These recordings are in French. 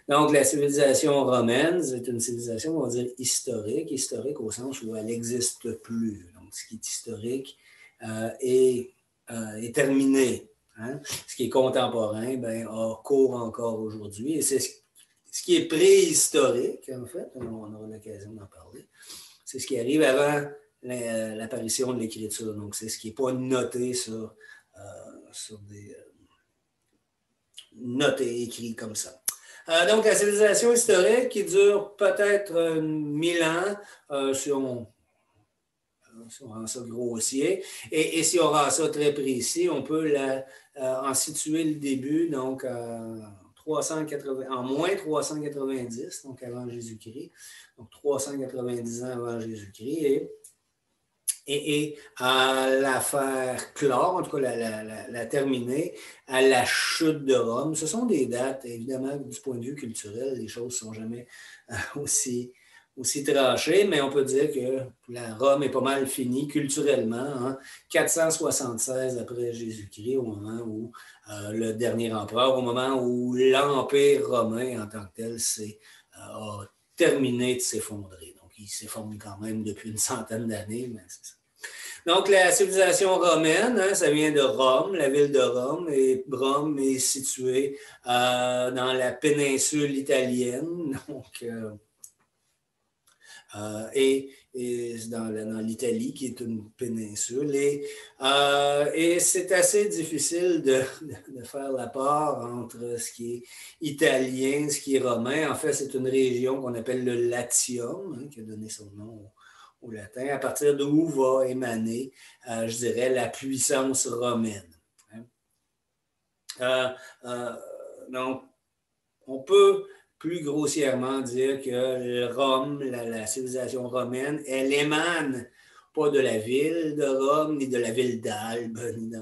Donc, la civilisation romaine, c'est une civilisation, on va dire, historique au sens où elle n'existe plus. Donc, ce qui est historique est terminé. Hein? Ce qui est contemporain a cours encore aujourd'hui. Et c'est ce qui est préhistorique, en fait, on aura l'occasion d'en parler, c'est ce qui arrive avant l'apparition de l'écriture. Donc, c'est ce qui n'est pas noté sur des notes et écrit comme ça. Donc, la civilisation historique qui dure peut-être 1000 ans, si on rend ça grossier. Et si on rend ça très précis, on peut en situer le début, donc en moins 390, donc avant Jésus-Christ, donc 390 ans avant Jésus-Christ, et à la faire clore, en tout cas la terminer, à la chute de Rome. Ce sont des dates, évidemment, du point de vue culturel, les choses ne sont jamais aussi tranchées, mais on peut dire que la Rome est pas mal finie culturellement, hein, 476 après Jésus-Christ, au moment où le dernier empereur, au moment où l'Empire romain en tant que tel a terminé de s'effondrer. Donc, il s'effondre quand même depuis une centaine d'années, mais c'est ça. Donc, la civilisation romaine, hein, ça vient de Rome, la ville de Rome, et Rome est située dans la péninsule italienne, donc, et dans l'Italie, qui est une péninsule. Et c'est assez difficile de faire la part entre ce qui est italien, ce qui est romain. En fait, c'est une région qu'on appelle le Latium, hein, qui a donné son nom au latin, à partir d'où va émaner, je dirais, la puissance romaine. Donc, on peut plus grossièrement dire que Rome, la civilisation romaine, elle émane pas de la ville de Rome, ni de la ville d'Albe, ni de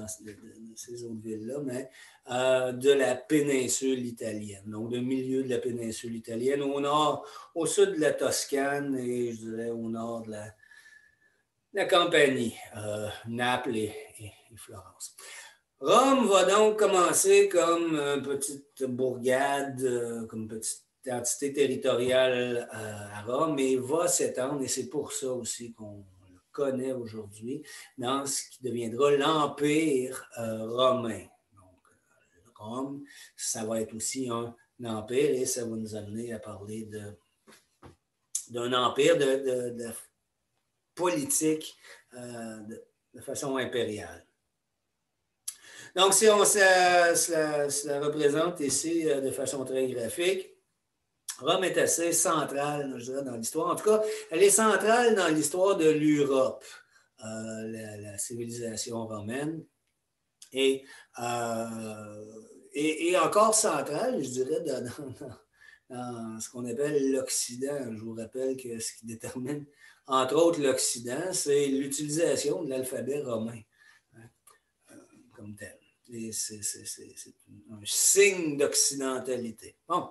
ces autres villes-là, mais de la péninsule italienne. Donc, du milieu de la péninsule italienne, au nord, au sud de la Toscane et, je dirais, au nord de la Campanie, Naples et Florence. Rome va donc commencer comme une petite bourgade, comme une petite entité territoriale à Rome, et va s'étendre, et c'est pour ça aussi qu'on le connaît aujourd'hui, dans ce qui deviendra l'Empire romain. Donc, Rome, ça va être aussi un empire, et ça va nous amener à parler d'un empire de politique de façon impériale. Donc, si on se représente ici de façon très graphique, Rome est assez centrale, je dirais, dans l'histoire. En tout cas, elle est centrale dans l'histoire de l'Europe, la civilisation romaine. Et encore centrale, je dirais, dans ce qu'on appelle l'Occident. Je vous rappelle que ce qui détermine, entre autres, l'Occident, c'est l'utilisation de l'alphabet romain, hein, comme tel. Et c'est un signe d'occidentalité. Bon.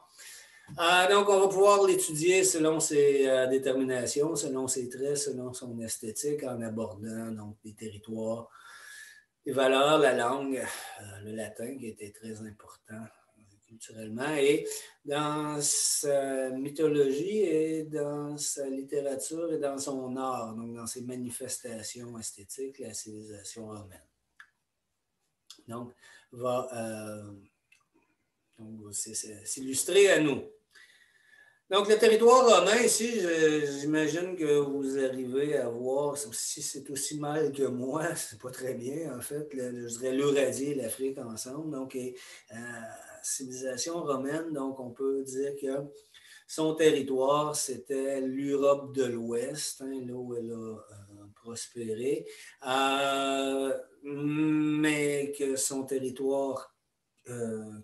Donc, on va pouvoir l'étudier selon ses déterminations, selon ses traits, selon son esthétique, en abordant donc des territoires, les valeurs, la langue, le latin qui était très important culturellement, et dans sa mythologie et dans sa littérature et dans son art, donc dans ses manifestations esthétiques, la civilisation romaine. Donc, va s'illustrer à nous. Donc, le territoire romain, ici, j'imagine que vous arrivez à voir, si c'est aussi mal que moi, c'est pas très bien, en fait, je dirais l'Eurasie et l'Afrique ensemble. Donc, civilisation romaine, donc on peut dire que son territoire, c'était l'Europe de l'Ouest, hein, là où elle a prospéré, mais que son territoire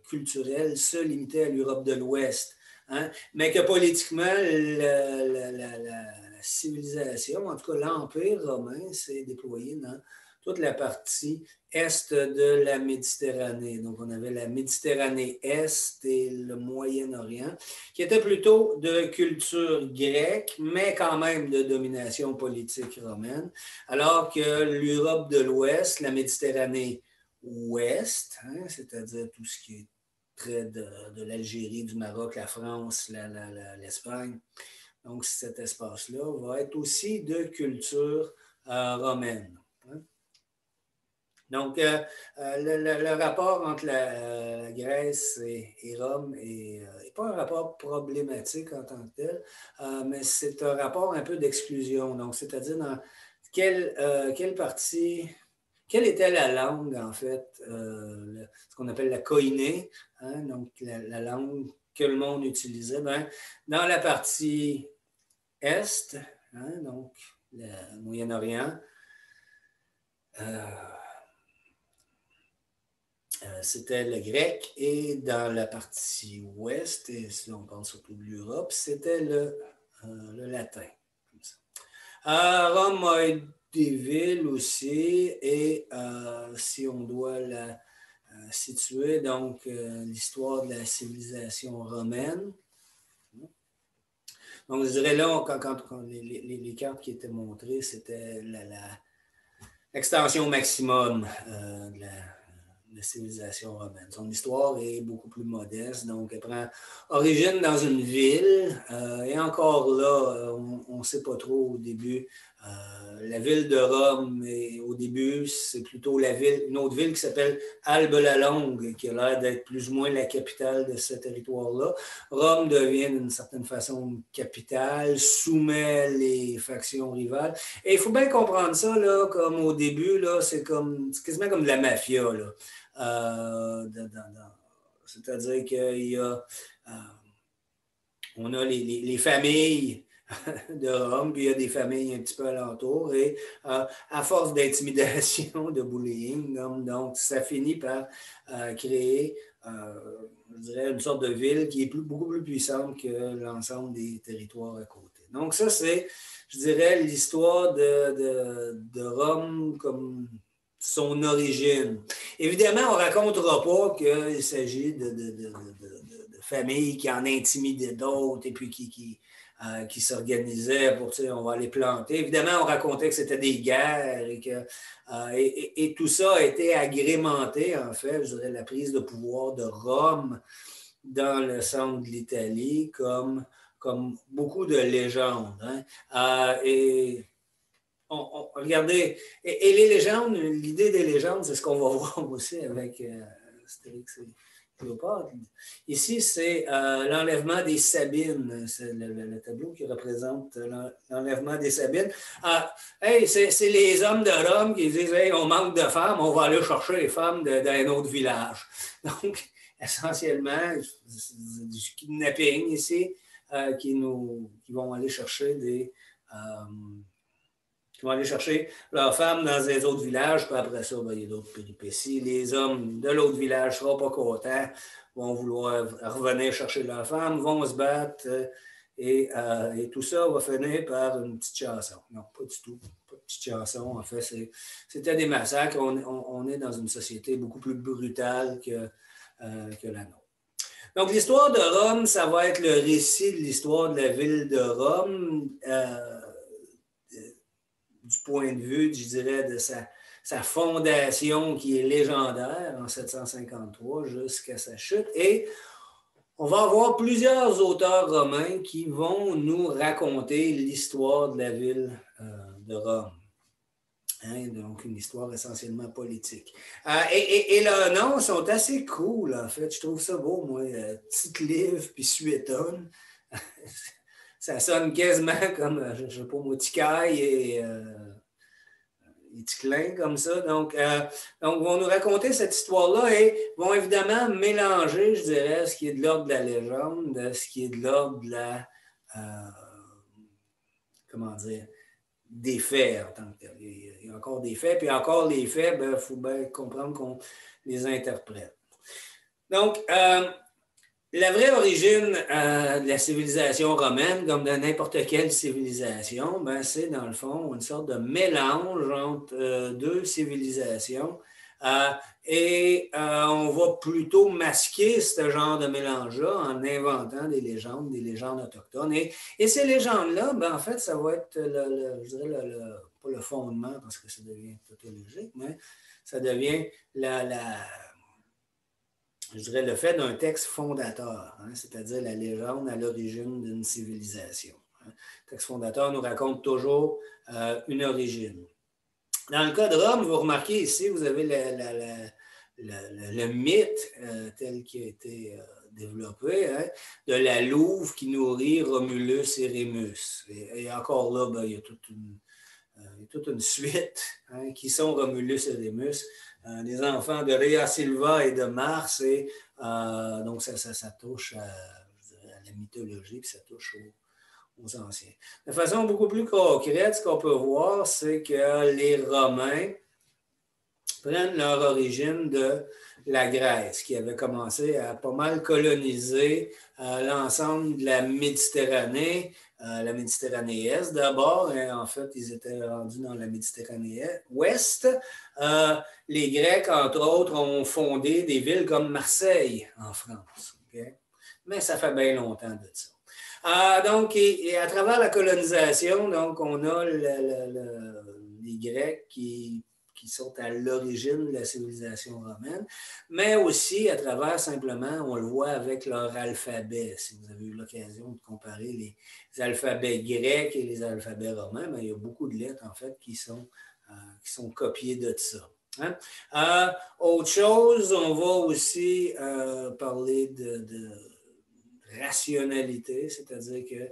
culturel se limitait à l'Europe de l'Ouest. Hein, mais que politiquement, la civilisation, en tout cas l'Empire romain, s'est déployé dans toute la partie est de la Méditerranée. Donc, on avait la Méditerranée Est et le Moyen-Orient, qui étaient plutôt de culture grecque, mais quand même de domination politique romaine, alors que l'Europe de l'Ouest, la Méditerranée Ouest, hein, c'est-à-dire tout ce qui est près de l'Algérie, du Maroc, la France, l'Espagne. Donc, cet espace-là va être aussi de culture romaine. Hein? Donc, le rapport entre la Grèce et Rome n'est pas un rapport problématique en tant que tel, mais c'est un rapport un peu d'exclusion. Donc, c'est-à-dire dans quelle partie, quelle était la langue, en fait, ce qu'on appelle la koiné, hein, donc la langue que le monde utilisait, ben, dans la partie Est, hein, donc le Moyen-Orient, c'était le grec, et dans la partie ouest, et si on pense surtout de l'Europe, c'était le latin. Comme ça. Rome a des villes aussi, et si on doit la situer, donc l'histoire de la civilisation romaine. Donc, je dirais là, quand les cartes qui étaient montrées, c'était l'extension maximum de la civilisation romaine. Son histoire est beaucoup plus modeste, donc elle prend origine dans une ville, et encore là, on ne sait pas trop au début. La ville de Rome, au début, c'est plutôt une autre ville qui s'appelle Albe-la-Longue, qui a l'air d'être plus ou moins la capitale de ce territoire-là. Rome devient d'une certaine façon une capitale, soumet les factions rivales. Et il faut bien comprendre ça, là, comme au début, là, c'est quasiment comme de la mafia, là. C'est-à-dire qu'il y a, on a les familles de Rome, puis il y a des familles un petit peu alentour, et à force d'intimidation, de bullying, donc ça finit par créer, je dirais, une sorte de ville qui est beaucoup plus puissante que l'ensemble des territoires à côté. Donc ça, c'est, je dirais, l'histoire de Rome comme son origine. Évidemment, on ne racontera pas qu'il s'agit de familles qui en intimidaient d'autres et puis qui s'organisaient pour, tu sais, on va les planter. Évidemment, on racontait que c'était des guerres et tout ça a été agrémenté, en fait, je dirais, la prise de pouvoir de Rome dans le centre de l'Italie comme beaucoup de légendes. Hein? Regardez, et les légendes, l'idée des légendes, c'est ce qu'on va voir aussi avec Astérix et Cléopâtre. Ici, c'est l'enlèvement des Sabines. C'est le tableau qui représente l'enlèvement des Sabines. Hey, c'est les hommes de Rome qui disent hey, on manque de femmes, on va aller chercher les femmes d'un autre village. Donc, essentiellement, c'est du kidnapping ici qui vont aller chercher qui vont aller chercher leurs femmes dans les autres villages, puis après ça, ben, il y a d'autres péripéties. Les hommes de l'autre village ne seront pas contents, vont vouloir revenir chercher leurs femmes, vont se battre, et tout ça va finir par une petite chanson. Non, pas du tout. Pas de petite chanson. En fait, c'était des massacres. On est dans une société beaucoup plus brutale que la nôtre. Donc, l'histoire de Rome, ça va être le récit de l'histoire de la ville de Rome, du point de vue, je dirais, de sa fondation qui est légendaire en 753 jusqu'à sa chute. Et on va avoir plusieurs auteurs romains qui vont nous raconter l'histoire de la ville de Rome. Hein, donc, une histoire essentiellement politique. Et leurs noms sont assez cool, en fait. Je trouve ça beau, moi. Tite-Live puis Suétone. Ça sonne quasiment comme, je ne sais pas, moi, Ticaille et Ticlin, comme ça. Donc, vont nous raconter cette histoire-là et vont évidemment mélanger, je dirais, ce qui est de l'ordre de la légende, ce qui est de l'ordre de la... comment dire, des faits en tant que tel. Il y a encore des faits, puis encore les faits, il faut bien comprendre qu'on les interprète. Donc, la vraie origine de la civilisation romaine, comme de n'importe quelle civilisation, ben, c'est dans le fond une sorte de mélange entre deux civilisations. Et on va plutôt masquer ce genre de mélange-là en inventant des légendes autochtones. Et ces légendes-là, ben, en fait, ça va être, je dirais, pas le fondement, parce que ça devient tautologique, mais ça devient je dirais, le fait d'un texte fondateur, hein, c'est-à-dire la légende à l'origine d'une civilisation. Hein. Le texte fondateur nous raconte toujours une origine. Dans le cas de Rome, vous remarquez ici, vous avez le mythe tel qu'il a été développé, hein, de la louve qui nourrit Romulus et Rémus. Et encore là, ben, il y a toute une suite, hein, qui sont Romulus et Rémus, les enfants de Rhea Silva et de Mars. Et donc, ça touche à la mythologie, puis ça touche aux anciens. De façon beaucoup plus concrète, ce qu'on peut voir, c'est que les Romains prennent leur origine de la Grèce, qui avait commencé à pas mal coloniser l'ensemble de la Méditerranée est d'abord, et en fait, ils étaient rendus dans la Méditerranée ouest. Les Grecs, entre autres, ont fondé des villes comme Marseille en France. Okay? Mais ça fait bien longtemps de ça. Donc, et à travers la colonisation, donc, on a les Grecs qui sont à l'origine de la civilisation romaine, mais aussi à travers simplement, on le voit avec leur alphabet. Si vous avez eu l'occasion de comparer les alphabets grecs et les alphabets romains, bien, il y a beaucoup de lettres, en fait, qui sont copiées de ça. Hein? Autre chose, on va aussi parler de rationalité, c'est-à-dire que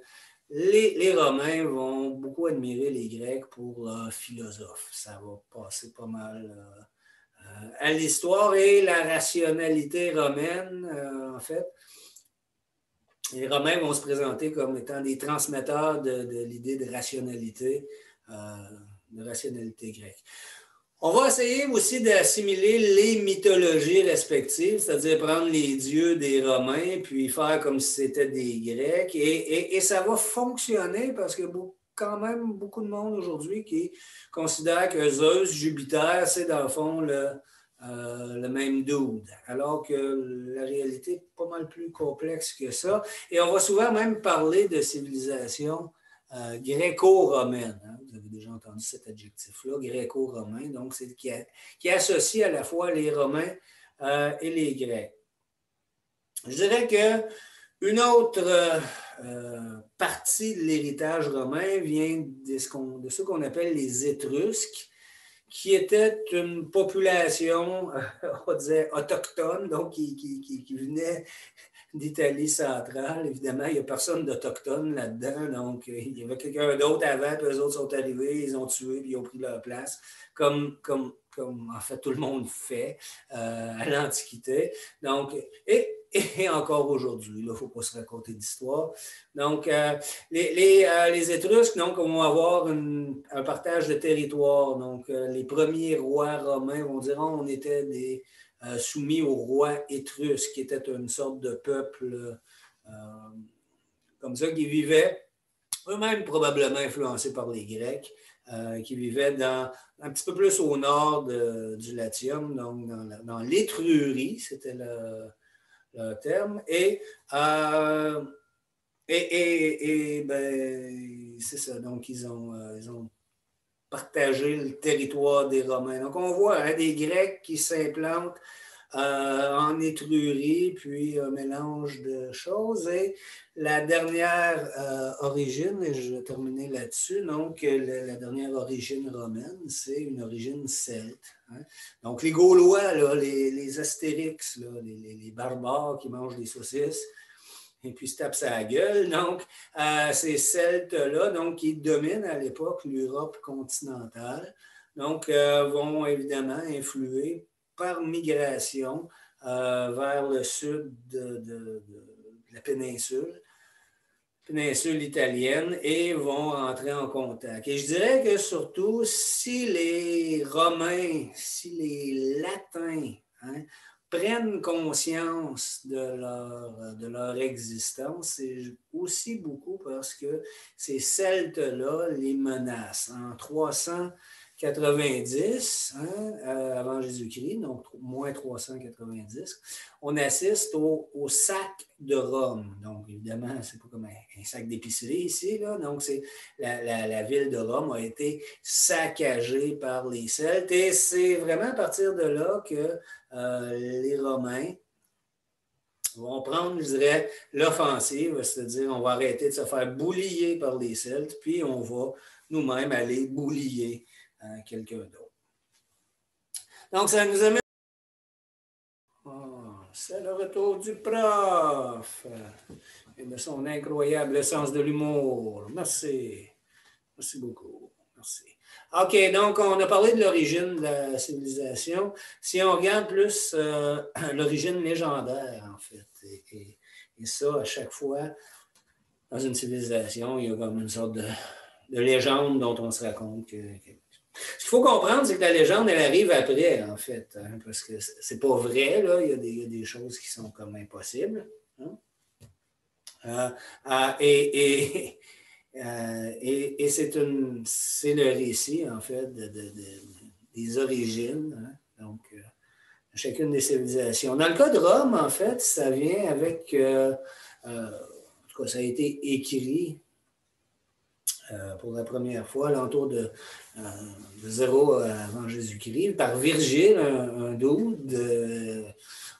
les Romains vont beaucoup admirer les Grecs pour leurs philosophes. Ça va passer pas mal à l'histoire. Et la rationalité romaine, en fait, les Romains vont se présenter comme étant des transmetteurs de l'idée de rationalité grecque. On va essayer aussi d'assimiler les mythologies respectives, c'est-à-dire prendre les dieux des Romains puis faire comme si c'était des Grecs. Et ça va fonctionner parce qu'il y a quand même beaucoup de monde aujourd'hui qui considère que Zeus, Jupiter, c'est dans le fond le même dude, alors que la réalité est pas mal plus complexe que ça. Et on va souvent même parler de civilisation gréco-romaine. Hein? Vous avez déjà entendu cet adjectif-là, gréco-romain, donc c'est qui associe à la fois les Romains et les Grecs. Je dirais qu'une autre partie de l'héritage romain vient de ce qu'on appelle les Étrusques, qui était une population, on disait, autochtone, donc qui venait d'Italie centrale. Évidemment, il n'y a personne d'autochtone là-dedans, donc il y avait quelqu'un d'autre avant, puis eux autres sont arrivés, ils ont tué, puis ils ont pris leur place, comme en fait tout le monde fait à l'Antiquité. Donc, et encore aujourd'hui, il ne faut pas se raconter d'histoire. Donc, les Étrusques donc, vont avoir un partage de territoire. Donc, les premiers rois romains vont dire on était soumis au roi étrusque, qui était une sorte de peuple comme ça, qui vivait, eux-mêmes probablement influencés par les Grecs, qui vivaient un petit peu plus au nord du Latium, donc dans l'Étrurie, c'était le terme. Et ben, c'est ça, donc ils ont partagé le territoire des Romains. Donc on voit des Grecs qui s'implantent en Étrurie, puis un mélange de choses. Et la dernière origine, et je vais terminer là-dessus, donc la dernière origine romaine, c'est une origine celte. Hein? Donc les Gaulois, là, les Astérix, là, les barbares qui mangent des saucisses, et puis se tapent sa gueule. Donc, ces Celtes-là, donc, qui dominent à l'époque l'Europe continentale, donc, vont évidemment influer par migration vers le sud de la péninsule italienne, et vont entrer en contact. Et je dirais que surtout, si les Romains, si les Latins, hein, prennent conscience de leur existence, c'est aussi beaucoup parce que ces Celtes-là les menacent. En 390, hein, avant Jésus-Christ, donc moins 390, on assiste au sac de Rome. Donc, évidemment, c'est pas comme un sac d'épicerie ici, là. Donc, la ville de Rome a été saccagée par les Celtes. Et c'est vraiment à partir de là que les Romains vont prendre, je dirais, l'offensive, c'est-à-dire on va arrêter de se faire boulier par les Celtes, puis on va nous-mêmes aller boulier quelqu'un d'autre. Donc, ça nous amène... Oh, c'est le retour du prof et de son incroyable sens de l'humour. Merci. Merci beaucoup. Merci. OK, donc on a parlé de l'origine de la civilisation. Si on regarde plus l'origine légendaire, en fait, et ça, à chaque fois, dans une civilisation, il y a comme une sorte de légende dont on se raconte que ce qu'il faut comprendre, c'est que la légende, elle arrive après, en fait, hein, parce que c'est pas vrai, là, il y a des choses qui sont comme impossibles. Hein? Et c'est le récit, en fait, des origines, hein? Donc, chacune des civilisations. Dans le cas de Rome, en fait, ça vient avec, en tout cas, ça a été écrit pour la première fois, à l'entour de 0 avant Jésus-Christ, par Virgile, un dude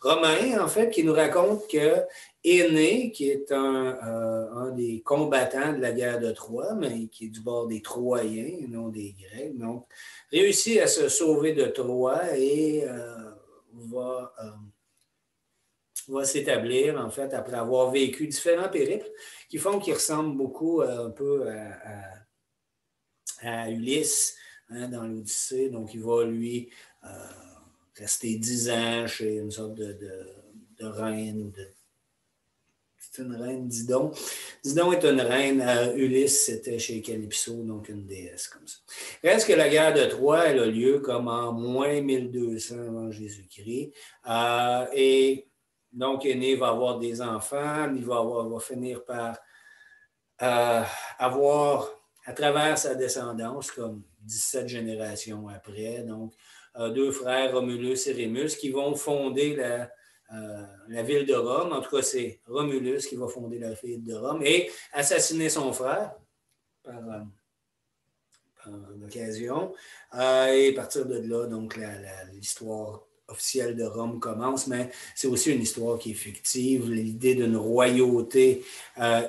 romain, en fait, qui nous raconte que Énée, qui est un des combattants de la guerre de Troie, mais qui est du bord des Troyens et non des Grecs, donc réussit à se sauver de Troie et va s'établir, en fait, après avoir vécu différents périples qui font qu'il ressemble beaucoup un peu à Ulysse, hein, dans l'Odyssée. Donc, il va, lui, rester 10 ans chez une sorte de reine ou de... C'est une reine, Didon. Didon est une reine. Ulysse, c'était chez Calypso, donc une déesse comme ça. Reste que la guerre de Troie, elle a lieu comme en moins 1200 avant Jésus-Christ. Et donc, Énée va avoir des enfants, il va finir par avoir, à travers sa descendance, comme 17 générations après, donc 2 frères, Romulus et Rémus, qui vont fonder la ville de Rome. En tout cas, c'est Romulus qui va fonder la ville de Rome et assassiner son frère par l'occasion. Et à partir de là, donc, l'histoire officielle de Rome commence, mais c'est aussi une histoire qui est fictive, l'idée d'une royauté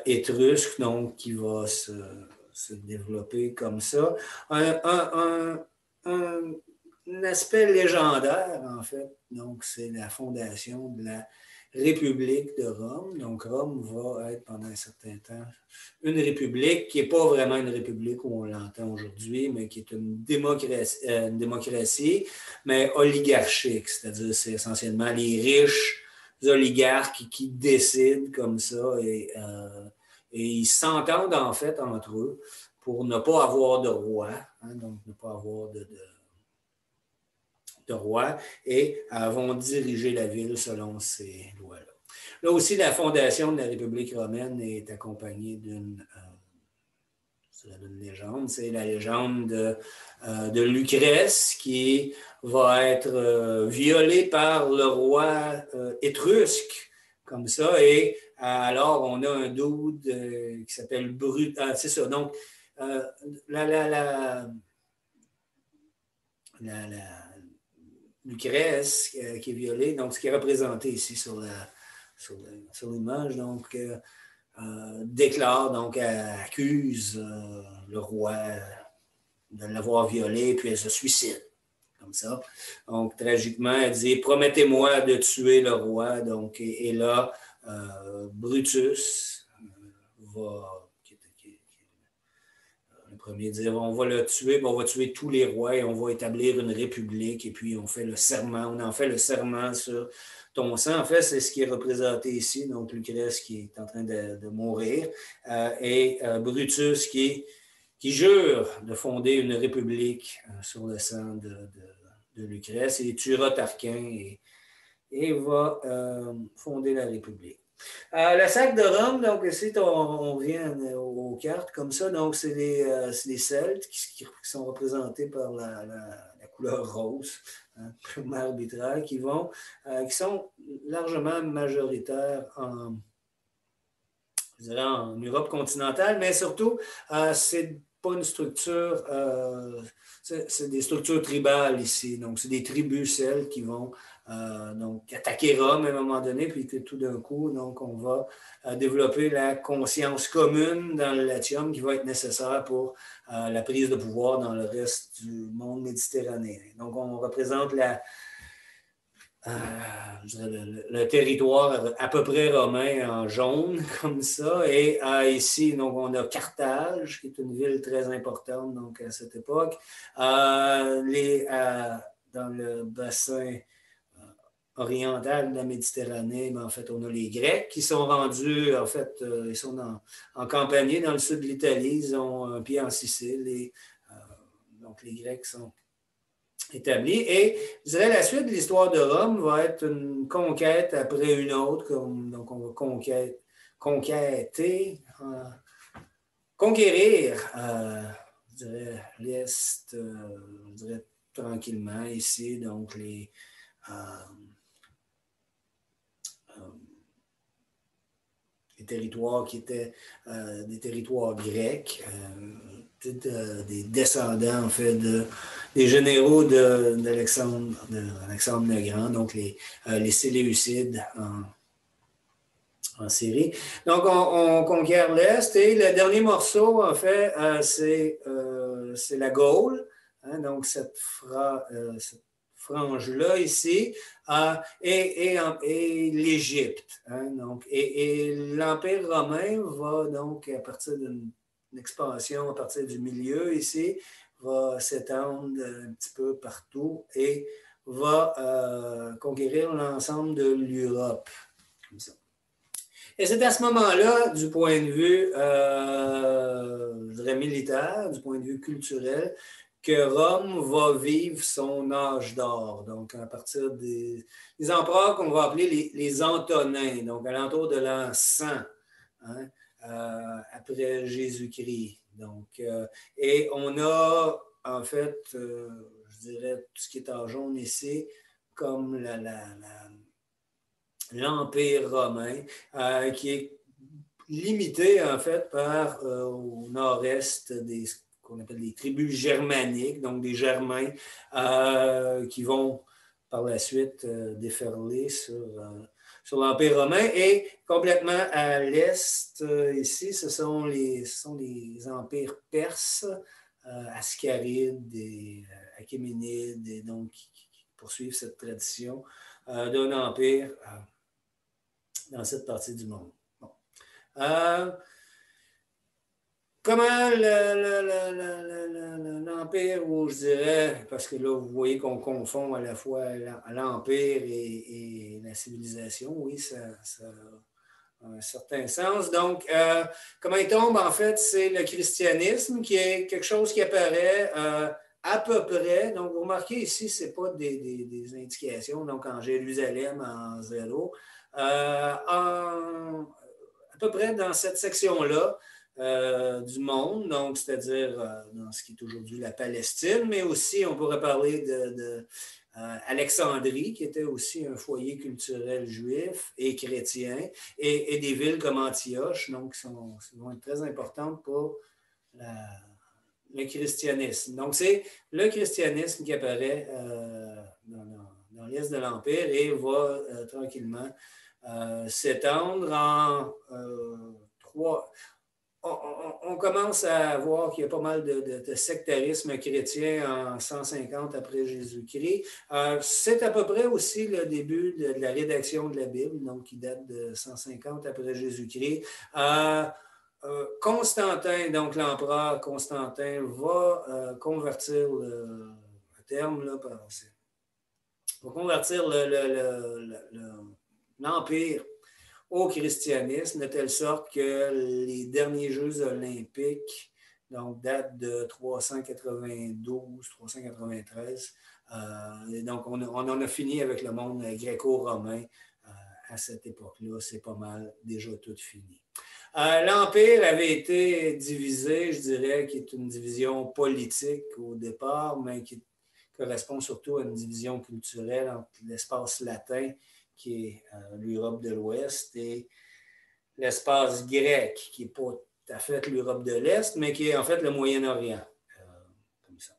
étrusque, donc, qui va se développer comme ça. Un aspect légendaire, en fait, donc, c'est la fondation de la République de Rome. Donc, Rome va être pendant un certain temps une république qui n'est pas vraiment une république où on l'entend aujourd'hui, mais qui est une démocratie, mais oligarchique, c'est-à-dire c'est essentiellement les riches oligarques qui décident comme ça et ils s'entendent en fait entre eux pour ne pas avoir de roi, hein, donc ne pas avoir de roi, et vont diriger la ville selon ces lois-là. Là aussi, la fondation de la République romaine est accompagnée d'une légende. C'est la légende de Lucrèce qui va être violée par le roi étrusque, comme ça, et alors on a un dude qui s'appelle Brutus. C'est ça, donc Lucrèce qui est violée, donc ce qui est représenté ici sur l'image, donc déclare, donc accuse le roi de l'avoir violée, puis elle se suicide, comme ça. Donc, tragiquement, elle dit « Promettez-moi de tuer le roi », donc, et là, Brutus va... Le premier dire, on va le tuer, on va tuer tous les rois et on va établir une république et puis on en fait le serment sur ton sang. En fait, c'est ce qui est représenté ici, donc Lucrèce qui est en train de mourir et Brutus qui jure de fonder une république sur le sang de Lucrèce et tuera Tarquin et va fonder la république. Le sac de Rome, donc ici, on revient aux cartes comme ça. Donc, c'est les Celtes qui sont représentés par la couleur rose, hein, purement arbitraire, qui sont largement majoritaires en Europe continentale, mais surtout, c'est pas une structure, c'est des structures tribales ici. Donc, c'est des tribus celtes qui vont donc attaquer Rome à un moment donné, puis que tout d'un coup, donc, on va développer la conscience commune dans le Latium qui va être nécessaire pour la prise de pouvoir dans le reste du monde méditerranéen. Donc, on représente le territoire à peu près romain en jaune, comme ça. Et ici, donc, on a Carthage, qui est une ville très importante donc, à cette époque. Dans le bassin oriental de la Méditerranée, mais en fait, on a les Grecs qui sont rendus, en fait, ils sont en Campanie, dans le sud de l'Italie. Ils ont un pied en Sicile. Donc, les Grecs sont établi. Et je dirais la suite de l'histoire de Rome va être une conquête après une autre. Donc, on va conquérir, je dirais, l'Est, je dirais tranquillement ici. Donc, les territoires qui étaient des territoires grecs, des descendants, en fait, des généraux d'Alexandre le Grand, donc les Séleucides en Syrie. Donc, on conquiert l'Est et le dernier morceau, en fait, c'est la Gaule, hein, donc cette frange-là ici, et l'Égypte. Hein, donc, et l'Empire romain va donc, à partir d'une expansion à partir du milieu ici, va s'étendre un petit peu partout et va conquérir l'ensemble de l'Europe. Comme ça. Et c'est à ce moment-là, du point de vue, je dirais militaire, du point de vue culturel, que Rome va vivre son âge d'or. Donc, à partir des empereurs qu'on va appeler les Antonins, donc à l'entour de l'an 100, hein, après Jésus-Christ. Donc, et on a, en fait, je dirais, tout ce qui est en jaune ici, comme l'Empire romain, qui est limité, en fait, par au nord-est des qu'on appelle des tribus germaniques, donc des Germains qui vont par la suite déferler sur l'Empire romain. Et complètement à l'est, ici, ce sont les empires perses, Ascarides et Achéménides, et donc qui poursuivent cette tradition d'un empire dans cette partie du monde. Bon. Comment l'Empire, ou je dirais, parce que là, vous voyez qu'on confond à la fois l'Empire et la civilisation, oui, ça a un certain sens. Donc, comment il tombe, en fait, c'est le christianisme qui est quelque chose qui apparaît à peu près. Donc, vous remarquez ici, ce n'est pas des indications, donc en Jérusalem, en 0. À peu près dans cette section-là, du monde, donc c'est-à-dire dans ce qui est aujourd'hui la Palestine, mais aussi on pourrait parler de Alexandrie, qui était aussi un foyer culturel juif et chrétien, et des villes comme Antioche, donc qui vont être très importantes pour le christianisme. Donc c'est le christianisme qui apparaît dans l'est de l'Empire et va tranquillement s'étendre en trois. On commence à voir qu'il y a pas mal de sectarisme chrétien en 150 après Jésus-Christ. C'est à peu près aussi le début de la rédaction de la Bible, donc qui date de 150 après Jésus-Christ. Constantin, donc l'empereur Constantin, va convertir le terme, là, va convertir l'Empire au christianisme, de telle sorte que les derniers Jeux olympiques, donc datent de 392-393, et donc on en a fini avec le monde gréco-romain à cette époque-là. C'est pas mal déjà tout fini. L'Empire avait été divisé, je dirais, qui est une division politique au départ, mais qui correspond surtout à une division culturelle entre l'espace latin, qui est l'Europe de l'Ouest, et l'espace grec, qui n'est pas tout à fait l'Europe de l'Est, mais qui est en fait le Moyen-Orient, comme ça,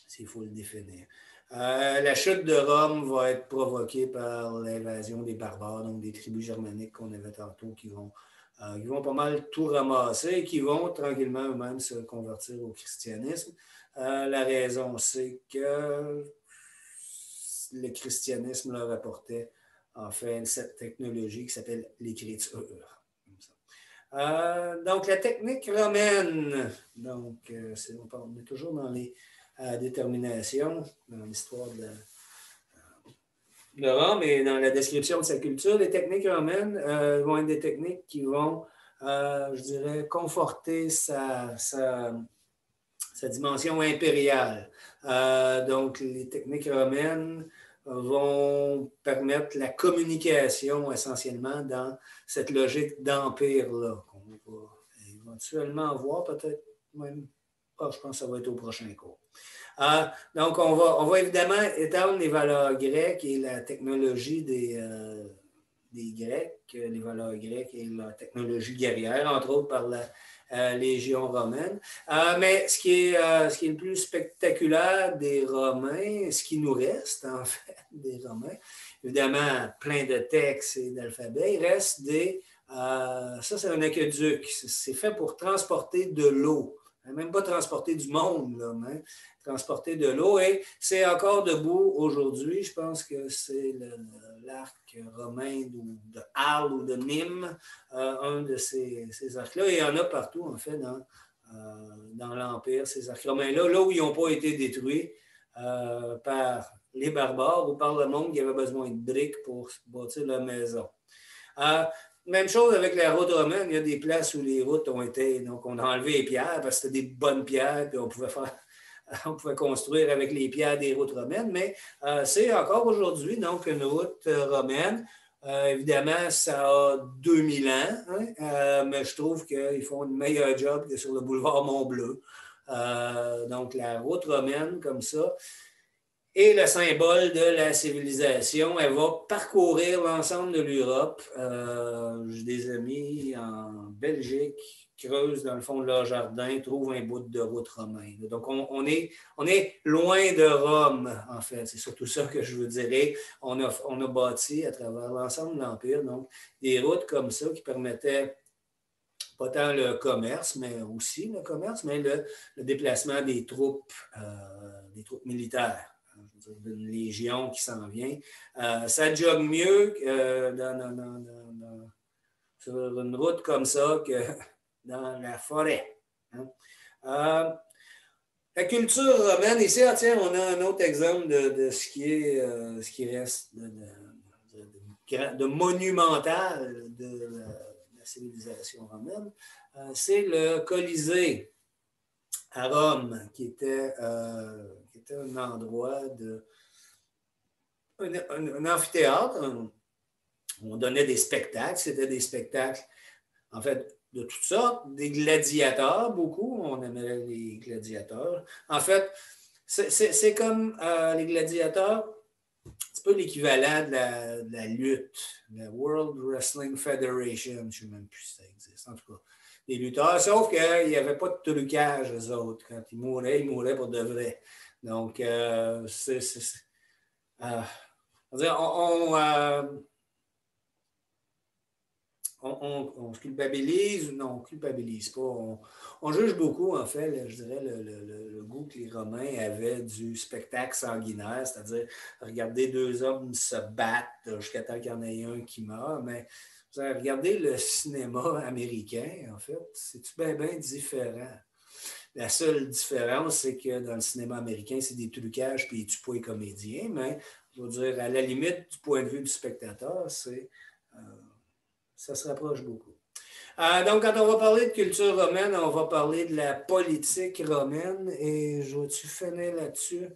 s'il faut le définir. La chute de Rome va être provoquée par l'invasion des barbares, donc des tribus germaniques qu'on avait tantôt, qui vont pas mal tout ramasser et qui vont tranquillement eux-mêmes se convertir au christianisme. La raison, c'est que le christianisme leur apportait en fait cette technologie qui s'appelle l'écriture. Donc, la technique romaine, donc, on est toujours dans les déterminations, dans l'histoire de Rome et dans la description de sa culture. Les techniques romaines vont être des techniques qui vont, je dirais, conforter sa dimension impériale. Donc, les techniques romaines vont permettre la communication essentiellement dans cette logique d'empire-là, qu'on va éventuellement voir, peut-être même, je pense que ça va être au prochain cours. Donc, on va évidemment étendre les valeurs grecques et la technologie des Grecs, les valeurs grecques et la technologie guerrière, entre autres par la Légion romaine. Mais ce qui est le plus spectaculaire des Romains, ce qui nous reste en fait des Romains, évidemment plein de textes et d'alphabets, il reste ça c'est un aqueduc, c'est fait pour transporter de l'eau. Même pas transporter du monde, là, mais transporter de l'eau. Et c'est encore debout aujourd'hui. Je pense que c'est l'arc romain de Arles ou de Nîmes, un de ces arcs-là. Et il y en a partout, en fait, dans l'Empire, ces arcs romains-là, là où ils n'ont pas été détruits par les barbares ou par le monde qui avait besoin de briques pour bâtir leur maison. Même chose avec la route romaine, il y a des places où les routes ont été, donc on a enlevé les pierres parce que c'était des bonnes pierres, puis on pouvait construire avec les pierres des routes romaines, mais c'est encore aujourd'hui donc une route romaine. Évidemment, ça a 2000 ans, hein, mais je trouve qu'ils font un meilleur job que sur le boulevard Mont-Bleu. Donc la route romaine comme ça, et le symbole de la civilisation. Elle va parcourir l'ensemble de l'Europe. J'ai des amis en Belgique, creusent dans le fond de leur jardin, trouvent un bout de route romaine. Donc, on est loin de Rome, en fait. C'est surtout ça que je veux dire. On a bâti à travers l'ensemble de l'Empire, donc, des routes comme ça qui permettaient pas tant le commerce, mais aussi le commerce, mais le déplacement des troupes militaires. D'une légion qui s'en vient. Ça jogue mieux sur une route comme ça que dans la forêt. Hein? La culture romaine, ici, tiens, on a un autre exemple de ce qui reste de monumental de la civilisation romaine. C'est le Colisée à Rome, qui était un endroit un amphithéâtre. On donnait des spectacles. C'était des spectacles, en fait, de toutes sortes. Des gladiateurs, beaucoup. On aimait les gladiateurs. En fait, c'est comme les gladiateurs, c'est pas l'équivalent de la lutte, la World Wrestling Federation. Je ne sais même plus si ça existe. En tout cas, les lutteurs, sauf qu'il n'y avait pas de trucage, eux autres. Quand ils mouraient pour de vrai. Donc, on culpabilise, non, on culpabilise pas. On juge beaucoup, en fait, je dirais, le goût que les Romains avaient du spectacle sanguinaire, c'est-à-dire regarder deux hommes se battre jusqu'à temps qu'il y en ait un qui meurt. Mais regardez le cinéma américain, en fait, c'est bien, bien différent. La seule différence, c'est que dans le cinéma américain, c'est des trucages puis ils tuent pas les comédiens, mais je veux dire, à la limite, du point de vue du spectateur, ça se rapproche beaucoup. Donc, quand on va parler de culture romaine, on va parler de la politique romaine. Et je vais-tu finir là-dessus?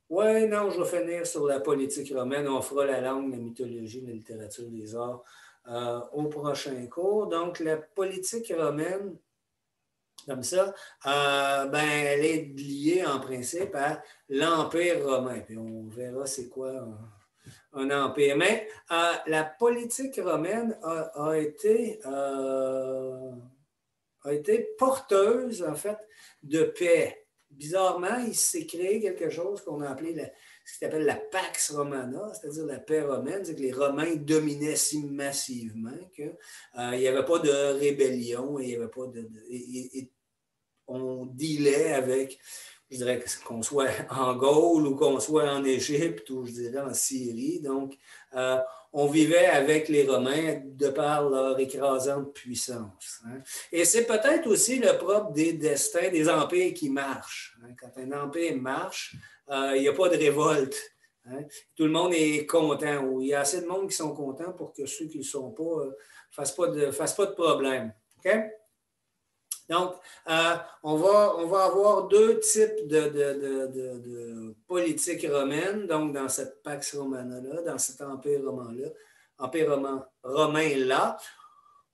Oui, non, je vais finir sur la politique romaine. On fera la langue, la mythologie, la littérature, les arts au prochain cours. Donc, la politique romaine, comme ça, elle est liée en principe à l'Empire romain. Puis on verra c'est quoi un empire. Mais la politique romaine a été a été porteuse, en fait, de paix. Bizarrement, il s'est créé quelque chose qu'on a appelé ce qu'on appelle la Pax Romana, c'est-à-dire la paix romaine, c'est que les Romains dominaient si massivement qu'il n'y avait pas de rébellion et il y avait pas et on dealait avec, je dirais qu'on soit en Gaule ou qu'on soit en Égypte ou je dirais en Syrie. Donc, on vivait avec les Romains de par leur écrasante puissance. Hein. Et c'est peut-être aussi le propre des destins des empires qui marchent. Hein. Quand un empire marche, il n'y a pas de révolte. Hein. Tout le monde est content. Ou il y a assez de monde qui sont contents pour que ceux qui ne le sont pas ne fassent pas de problème. OK? Donc, on va avoir deux types de politique romaine, donc dans cette Pax Romana-là, dans cet empire romain-là.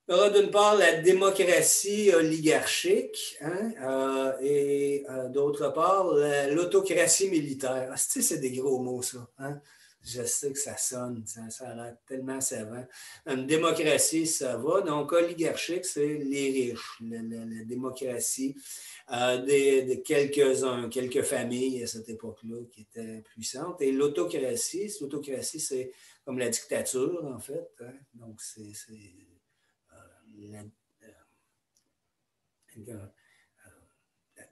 On aura d'une part la démocratie oligarchique hein, et d'autre part l'autocratie militaire. Ah, c'est des gros mots, ça. Hein? Je sais que ça sonne, ça a l'air tellement savant. Une démocratie, ça va. Donc, oligarchique, c'est les riches. La démocratie de quelques-uns, quelques familles à cette époque-là qui étaient puissantes. Et l'autocratie, c'est comme la dictature, en fait. Hein? Donc, c'est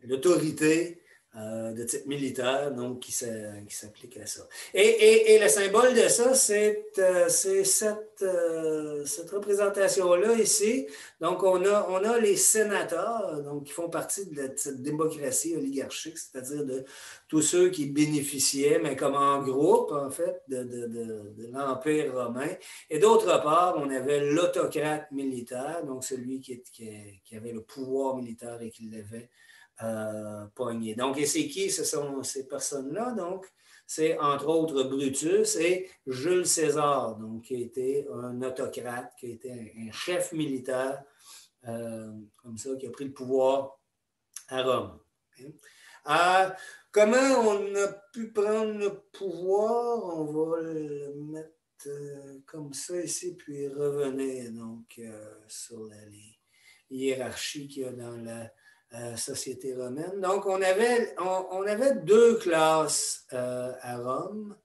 l'autorité de type militaire, donc qui s'applique à ça. Et le symbole de ça, c'est cette représentation-là ici. Donc, on a les sénateurs, donc, qui font partie de cette démocratie oligarchique, c'est-à-dire de tous ceux qui bénéficiaient, mais comme en groupe, en fait, de l'Empire romain. Et d'autre part, on avait l'autocrate militaire, donc celui qui avait le pouvoir militaire et qui l'avait pogné. Donc, et c'est qui? Ce sont ces personnes-là. Donc, c'est entre autres Brutus et Jules César, donc qui a été un autocrate, qui a été un chef militaire, comme ça, qui a pris le pouvoir à Rome. Comment on a pu prendre le pouvoir? On va le mettre comme ça ici, puis revenir donc sur les hiérarchies qu'il y a dans la société romaine. Donc, on avait deux classes à Rome,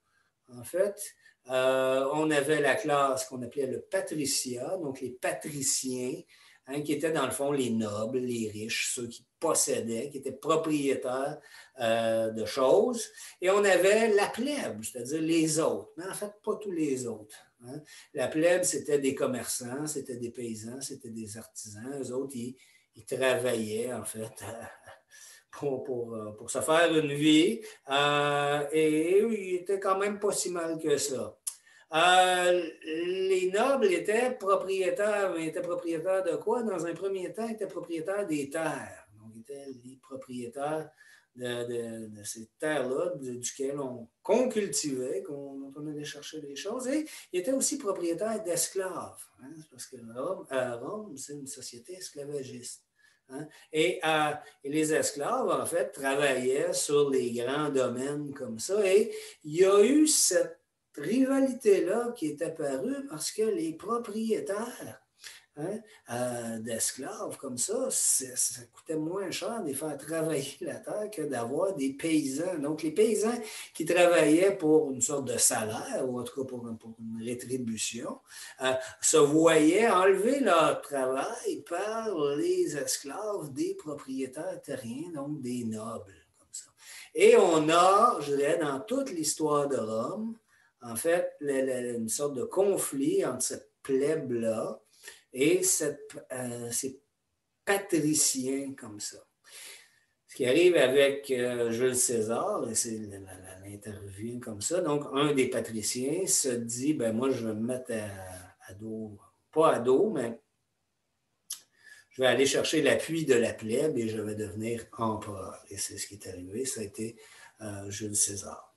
en fait. On avait la classe qu'on appelait le patriciat, donc les patriciens, hein, qui étaient dans le fond les nobles, les riches, ceux qui possédaient, qui étaient propriétaires de choses. Et on avait la plèbe, c'est-à-dire les autres, mais en fait, pas tous les autres. Hein. La plèbe, c'était des commerçants, c'était des paysans, c'était des artisans. Eux autres, ils travaillaient, en fait, pour se faire une vie. Et il était quand même pas si mal que ça. Les nobles étaient propriétaires, mais étaient propriétaires de quoi? Dans un premier temps, ils étaient propriétaires des terres. Donc, ils étaient les propriétaires de ces terres-là, duquel qu'on cultivait, dont on allait chercher des choses. Et ils étaient aussi propriétaires d'esclaves. Hein, parce que Rome, c'est une société esclavagiste. Hein? Et les esclaves, en fait, travaillaient sur les grands domaines comme ça. Et il y a eu cette rivalité-là qui est apparue parce que les propriétaires d'esclaves comme ça coûtait moins cher de les faire travailler la terre que d'avoir des paysans. Donc, les paysans qui travaillaient pour une sorte de salaire, ou en tout cas pour une rétribution, se voyaient enlever leur travail par les esclaves des propriétaires terriens, donc des nobles. Comme ça. Et on a, je dirais, dans toute l'histoire de Rome, en fait, une sorte de conflit entre cette plèbe-là et ces patriciens comme ça. Ce qui arrive avec Jules César, c'est l'interview comme ça, donc un des patriciens se dit, ben moi je vais me mettre à dos, pas à dos, mais je vais aller chercher l'appui de la plèbe et je vais devenir empereur. Et c'est ce qui est arrivé, ça a été Jules César.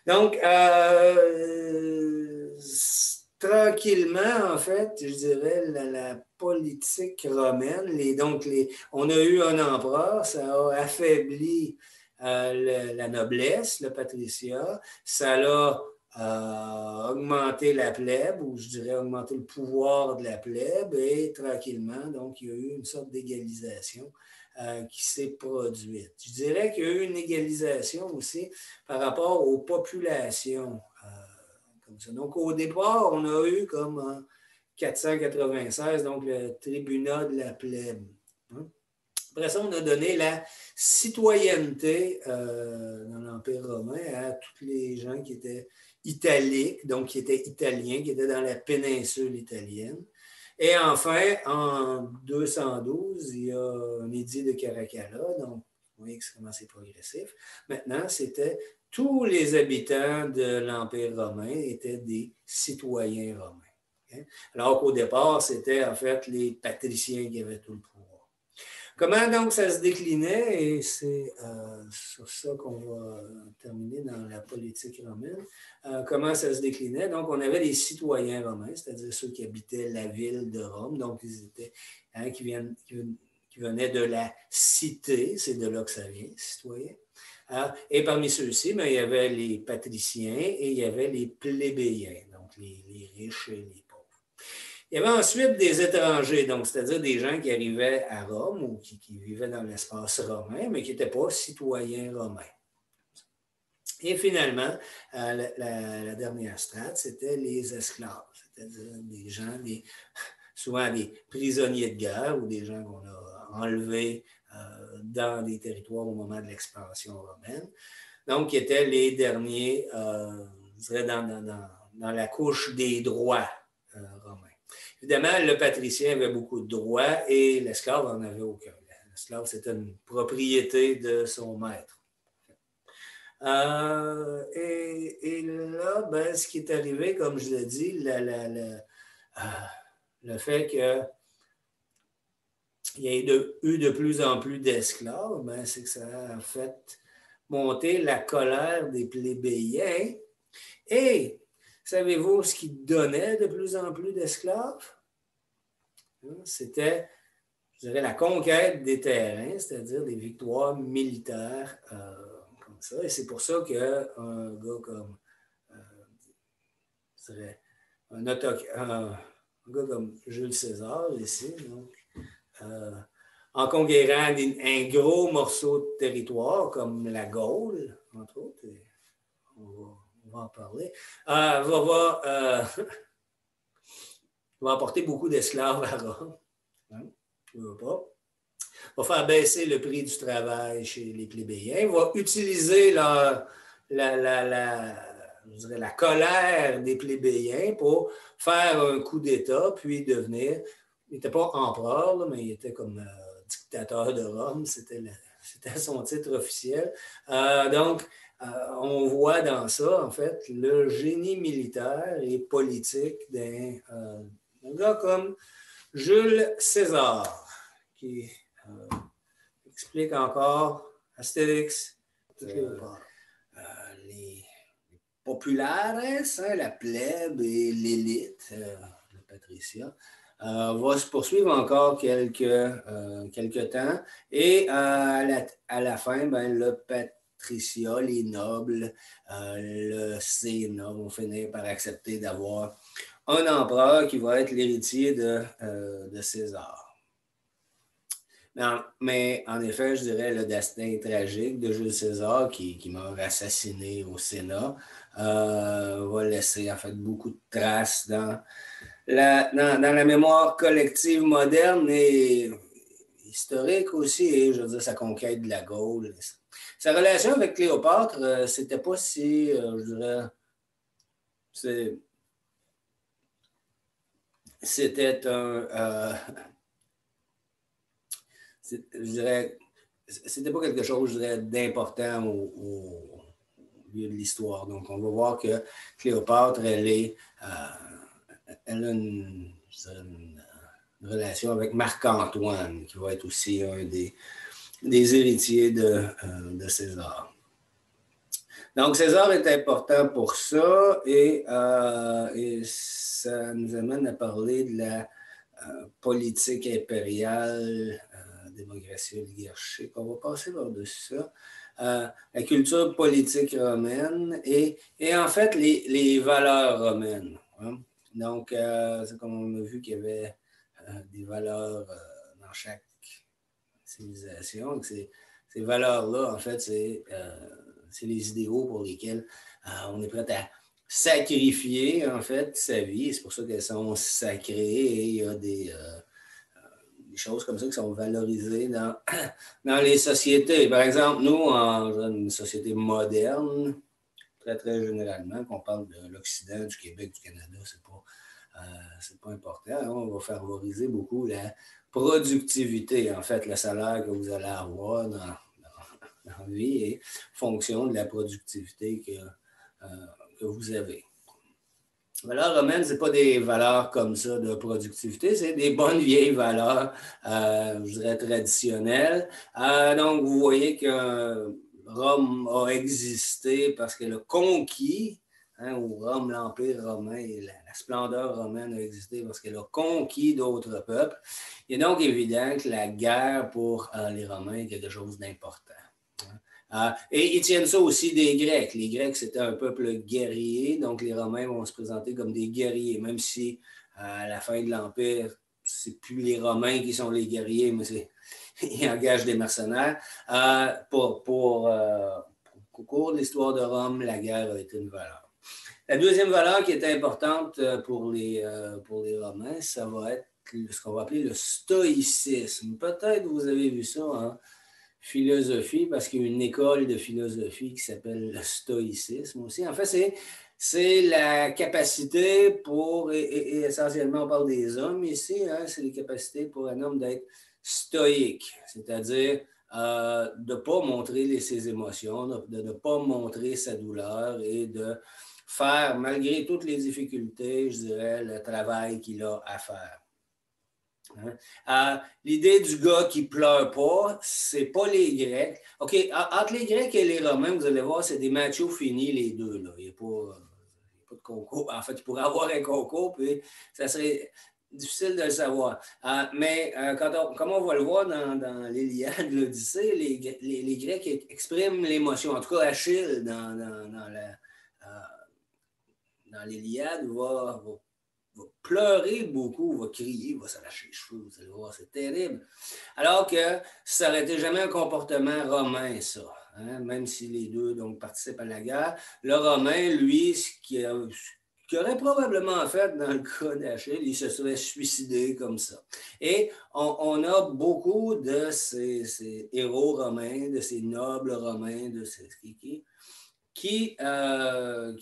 Donc, tranquillement, en fait, je dirais, la politique romaine, on a eu un empereur, ça a affaibli la noblesse, le patriciat, ça l'a augmenter la plèbe, ou je dirais augmenter le pouvoir de la plèbe, et tranquillement, donc, il y a eu une sorte d'égalisation qui s'est produite. Je dirais qu'il y a eu une égalisation aussi par rapport aux populations. Comme ça. Donc, au départ, on a eu comme en 496, donc le tribunat de la plèbe. Hein? Après ça, on a donné la citoyenneté dans l'Empire romain à tous les gens qui étaient italiques, donc qui étaient italiens, qui étaient dans la péninsule italienne. Et enfin, en 212, il y a un édit de Caracalla, donc vous voyez comment c'est progressif. Maintenant, c'était tous les habitants de l'Empire romain étaient des citoyens romains. Okay? Alors qu'au départ, c'était en fait les patriciens qui avaient tout le pouvoir. Comment donc ça se déclinait, et c'est sur ça qu'on va terminer dans la politique romaine, comment ça se déclinait. Donc, on avait les citoyens romains, c'est-à-dire ceux qui habitaient la ville de Rome, donc ils étaient, qui venaient de la cité, c'est de là que ça vient, citoyens. Et parmi ceux-ci, il y avait les patriciens et il y avait les plébéiens, donc les riches et les pauvres. Il y avait ensuite des étrangers, donc c'est-à-dire des gens qui arrivaient à Rome ou qui vivaient dans l'espace romain, mais qui n'étaient pas citoyens romains. Et finalement, la dernière strate, c'était les esclaves, c'est-à-dire des gens, souvent des prisonniers de guerre ou des gens qu'on a enlevés dans des territoires au moment de l'expansion romaine. Donc, qui étaient les derniers, je dirais, dans la couche des droits romains. Évidemment, le patricien avait beaucoup de droits et l'esclave n'en avait aucun. L'esclave, c'était une propriété de son maître. Et là, ce qui est arrivé, comme je l'ai dit, le fait qu'il y ait eu de plus en plus d'esclaves, c'est que ça a fait monter la colère des plébéiens. Et savez-vous ce qui donnait de plus en plus d'esclaves? C'était, je dirais, la conquête des terrains, c'est-à-dire des victoires militaires comme ça. Et c'est pour ça qu'un gars comme, je dirais, un gars comme Jules César, ici, donc, en conquérant un gros morceau de territoire comme la Gaule, entre autres, on va en parler, va apporter beaucoup d'esclaves à Rome. Hein? Va faire baisser le prix du travail chez les plébéiens, va utiliser la colère des plébéiens pour faire un coup d'État, puis devenir, il n'était pas empereur, là, mais il était comme dictateur de Rome, c'était son titre officiel. Donc, on voit dans ça, en fait, le génie militaire et politique d'un gars comme Jules César, qui explique encore Astérix, les populaires, la plèbe et l'élite, le patriciat, va se poursuivre encore quelques temps. Et à la fin, le patriciat, les nobles, le Sénat vont finir par accepter d'avoir un empereur qui va être l'héritier de César. Mais en effet, je dirais le destin tragique de Jules César, qui meurt assassiné au Sénat, va laisser en fait beaucoup de traces dans la mémoire collective moderne et historique aussi, et je veux dire sa conquête de la Gaule. Sa relation avec Cléopâtre, c'était pas si, je dirais, c'était je dirais, c'était pas quelque chose, je dirais, d'important au lieu de l'histoire. Donc, on va voir que Cléopâtre, elle a une relation avec Marc-Antoine, qui va être aussi un des héritiers de César. Donc, César est important pour ça et ça nous amène à parler de la politique impériale, démocratie oligarchique. On va passer par-dessus ça. la culture politique romaine et en fait les valeurs romaines. Hein. Donc, c'est comme on a vu qu'il y avait des valeurs dans chaque civilisation. Ces valeurs-là, en fait, c'est les idéaux pour lesquels on est prêt à sacrifier, en fait, sa vie. C'est pour ça qu'elles sont sacrées et il y a des choses comme ça qui sont valorisées dans les sociétés. Par exemple, nous, dans une société moderne, très, très généralement, qu'on parle de l'Occident, du Québec, du Canada, c'est pas important. Hein? On va favoriser beaucoup la productivité, en fait, le salaire que vous allez avoir dans la vie est fonction de la productivité que vous avez. Les valeurs romaines, ce n'est pas des valeurs comme ça de productivité, c'est des bonnes vieilles valeurs, je dirais, traditionnelles. Donc, vous voyez que Rome a existé parce qu'elle a conquis, hein, ou Rome, l'Empire romain, et la splendeur romaine a existé parce qu'elle a conquis d'autres peuples. Il est donc évident que la guerre pour les Romains est quelque chose d'important. Et ils tiennent ça aussi des Grecs. Les Grecs, c'était un peuple guerrier, donc les Romains vont se présenter comme des guerriers, même si à la fin de l'Empire, c'est plus les Romains qui sont les guerriers, mais ils engagent des mercenaires. Au cours de l'histoire de Rome, la guerre a été une valeur. La deuxième valeur qui est importante pour les Romains, ça va être ce qu'on va appeler le stoïcisme. Peut-être vous avez vu ça, hein? Philosophie, parce qu'il y a une école de philosophie qui s'appelle le stoïcisme aussi. En fait, c'est la capacité pour, et essentiellement on parle des hommes ici, hein, c'est les capacités pour un homme d'être stoïque, c'est-à-dire de ne pas montrer ses émotions, de ne pas montrer sa douleur et de faire, malgré toutes les difficultés, je dirais, le travail qu'il a à faire. Hein? L'idée du gars qui ne pleure pas, c'est pas les Grecs. OK, entre les Grecs et les Romains, vous allez voir, c'est des machos finis, les deux. Là. Il n'y a pas de concours. En fait, il pourrait y avoir un concours, puis ça serait difficile de le savoir. Mais comme on va le voir dans l'Iliade, l'Odyssée, les Grecs expriment l'émotion. En tout cas, Achille, dans l'Iliade, va pleurer beaucoup, va crier, va s'arracher les cheveux, vous allez voir, c'est terrible. Alors que ça n'aurait été jamais un comportement romain, ça. Hein? Même si les deux donc, participent à la guerre. Le Romain, lui, ce qu'il aurait probablement fait dans le cas d'Achille, il se serait suicidé comme ça. Et on a beaucoup de ces héros romains, de ces nobles romains, de ces qui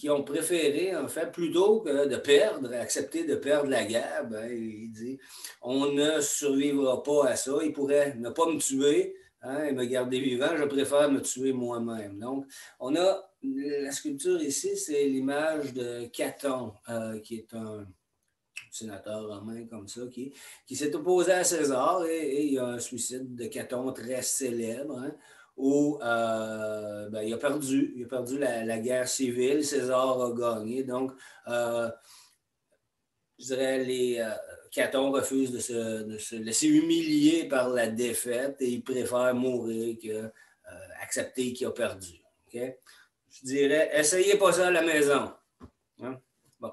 ont préféré, en fait, plutôt que de perdre, accepter de perdre la guerre, ben, il dit, on ne survivra pas à ça, il pourrait ne pas me tuer, hein, et me garder vivant, je préfère me tuer moi-même. Donc, on a, la sculpture ici, c'est l'image de Caton, qui est un sénateur romain comme ça, qui s'est opposé à César, et il y a un suicide de Caton très célèbre, hein, où ben, il a perdu la guerre civile, César a gagné. Donc, je dirais, Caton refuse de se laisser humilier par la défaite et il préfère mourir qu'accepter qu'il a perdu. Okay? Je dirais, essayez pas ça à la maison. Hein? Bon.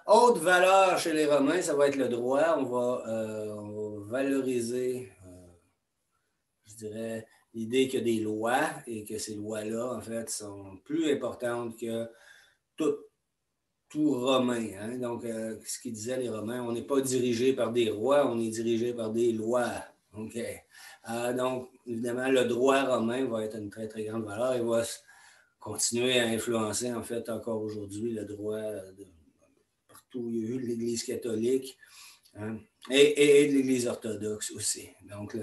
Autre valeur chez les Romains, ça va être le droit. On va valoriser, je dirais, l'idée qu'il y a des lois et que ces lois-là, en fait, sont plus importantes que tout Romain. Hein? Donc, ce qu'ils disaient les Romains, on n'est pas dirigé par des rois, on est dirigé par des lois. OK. Donc, évidemment, le droit romain va être une très, très grande valeur et va continuer à influencer, en fait, encore aujourd'hui, le droit partout où il y a eu l'Église catholique, hein? et l'Église orthodoxe aussi. Donc,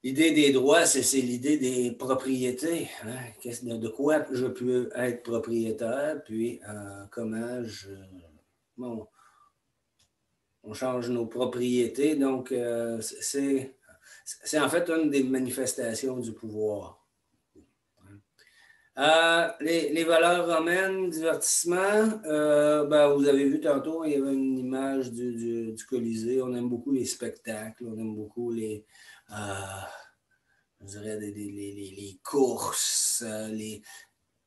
l'idée des droits, c'est l'idée des propriétés. Hein? De quoi je peux être propriétaire, puis comment on change nos propriétés. Donc, c'est en fait une des manifestations du pouvoir. Les valeurs romaines, divertissement, ben, vous avez vu tantôt, il y avait une image du Colisée. On aime beaucoup les spectacles, on aime beaucoup je dirais, les courses, les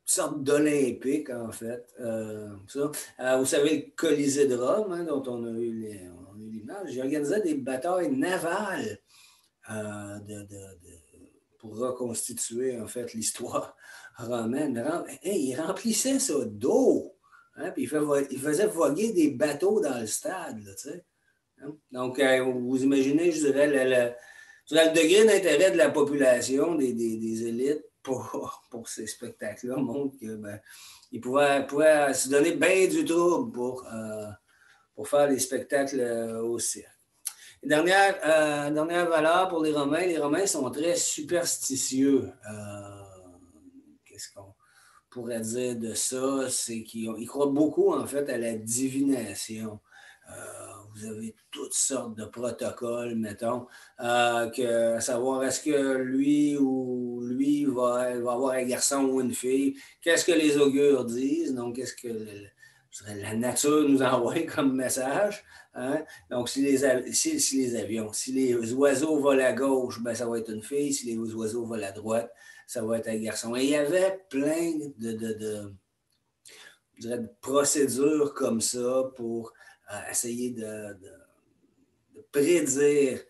sortes d'Olympiques, en fait. Ça. Vous savez, le Colisée de Rome, hein, dont on a eu l'image, j'ai organisé des batailles navales pour reconstituer, en fait, l'histoire romaine. Hey, il remplissait ça d'eau. Hein, puis il faisait voguer des bateaux dans le stade, là, tu sais. Hein? Donc, vous imaginez, je dirais, le degré d'intérêt de la population, des élites pour ces spectacles-là montre que ils pouvaient se donner bien du trouble pour faire des spectacles au cirque. Dernière valeur pour les Romains sont très superstitieux. Qu'est-ce qu'on pourrait dire de ça? C'est qu'ils croient beaucoup, en fait, à la divination. Vous avez toutes sortes de protocoles, mettons, à savoir est-ce que lui ou lui va avoir un garçon ou une fille, qu'est-ce que les augures disent, donc qu'est-ce que la nature nous envoie comme message. Hein? Donc, si les avions, si les oiseaux volent à gauche, ben, ça va être une fille, si les oiseaux volent à droite, ça va être un garçon. Et il y avait plein je dirais, de procédures comme ça pour essayer de prédire